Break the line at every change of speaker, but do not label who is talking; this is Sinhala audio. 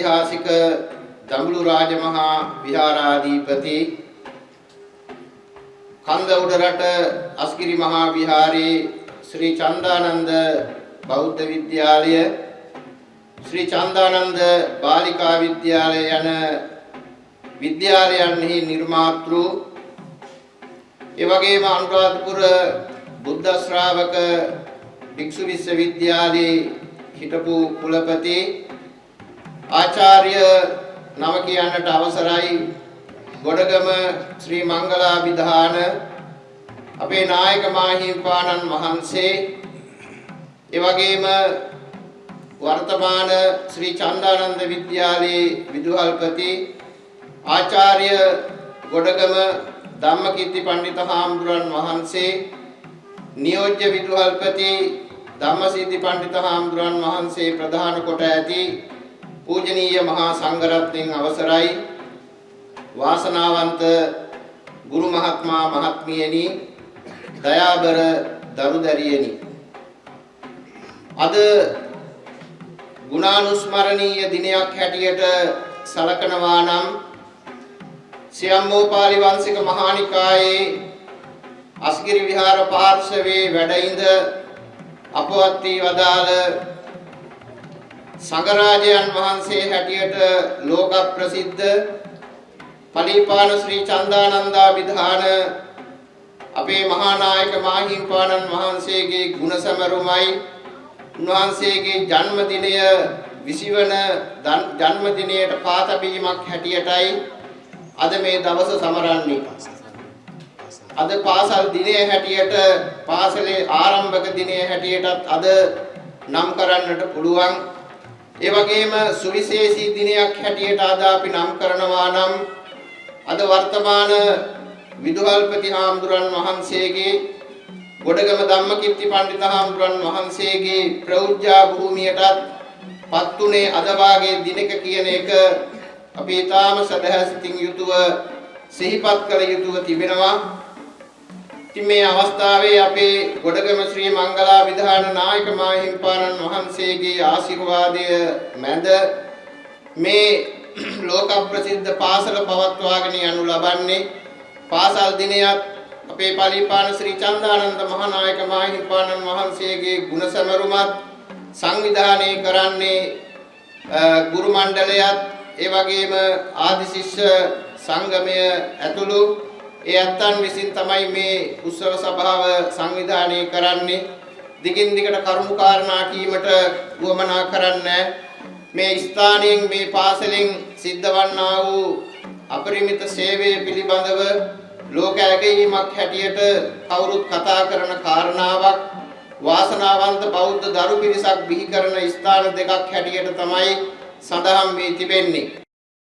ඓතිහාසික දඹුලු රාජමහා විහාරාධිපති කන්ද උඩරට අස්ගිරි මහා විහාරයේ ශ්‍රී චන්දානන්ද බෞද්ධ විද්‍යාලය ශ්‍රී චන්දානන්ද බාලිකා විද්‍යාලය යන විද්‍යාලයන්හි නිර්මාතෘ එවැගේම අනුරාධපුර බුද්ධ ශ්‍රාවක භික්ෂු විශ්වවිද්‍යාලයේ හිටපු කුලපති ආචාර්ය නම කියන්නට අවසරයි ගොඩගම ශ්‍රී මංගලාභිධාන අපේ නායක මාහිමිපාණන් වහන්සේ එවැගේම වර්තමාන ශ්‍රී චන්දානන්ද විද්‍යාලයේ විදුහල්පති ආචාර්ය ගොඩගම ධම්මකීර්ති පඬිත හාමුදුරන් වහන්සේ නියෝජ්‍ය විදුහල්පති ධම්මසිද්ධි පඬිත හාමුදුරන් වහන්සේ ප්‍රධාන කොට ඇති පූජනීය මහා සංඝරත්නයන් අවසරයි වාසනාවන්ත ගුරු මහත්මයා මහත්මියනි දයාබර දරුදරියනි අද ගුණානුස්මරණීය දිනයක් හැටියට සලකනවා නම් සියම්මෝපාලි වංශික මහානිකායේ අස්ගිරි විහාර පාර්ශවයේ වැඩ ඉඳ අපවත් වී වදාළ සංඝරාජයන් වහන්සේ හැටියට ලෝක ප්‍රසිද්ධ පලිපාන ශ්‍රී චන්දානන්දාභිධාන අපේ මහා නායක මාහිමිපාණන් වහන්සේගේ ගුණ සමරුමයි උන්වහන්සේගේ ජන්මදිනය 20 වන ජන්මදිනයට පාතබීමක් හැටියටයි අද මේ දවස සමරන්නේ. අද පාසල් දිනයේ හැටියට පාසලේ ආරම්භක දිනයේ හැටියටත් අද නම් කරන්නට පුළුවන්. ඒ වගේම සුවිශේෂී දිනයක් හැටියට අද අපි නම් කරනවා නම් අද වර්තමාන විදුහල්පති හාමුදුරන් වහන්සේගේ ගොඩගම ධම්මකීර්ති පඬිත හාමුදුරන් වහන්සේගේ ප්‍රෞජ්‍යා භූමියටත් පත්ුනේ අද වාගේ දිනක කියන එක අපි තාම සදහසිතින් යුතුව සිහිපත් කළ යුතුව තිබෙනවා. ඉතින් මේ අවස්ථාවේ අපේ ගොඩගම ශ්‍රී මංගලාභිධාන නායක මාහිමිපාණන් වහන්සේගේ ආශිර්වාදය මැද මේ ලෝක ප්‍රසිද්ධ පාසල පවත්වාගෙන යනු ලබන්නේ පාසල් දිනයත් අපේ පලිපාන ශ්‍රී චන්දානන්ද මහානායක මාහිමිපාණන් වහන්සේගේ ගුණ සමරුමත් සංවිධානය කරන්නේ ගුරු මණ්ඩලයත් ඒ වගේම ආදි ශිෂ්‍ය සංගමය ඇතුළු ඒ අත්තන් විසින් තමයි මේ උත්සව සභාව සංවිධානය කරන්නේ. දිගින් දිගට කරුණු කාරණා කීමට වමනා කරන්නේ මේ ස්ථානයෙන් මේ පාසලෙන් සිද්ධවන්නා වූ අපරිමිත සේවය පිළිබඳව ලෝක ඇගයීමක් හැටියට කවුරුත් කතා කරන කාරණාවක් වාසනාවන්ත බෞද්ධ දරු පිරිසක් බිහි කරන ස්ථාන දෙකක් හැටියට තමයි සඳහන් වී තිබෙන්නේ.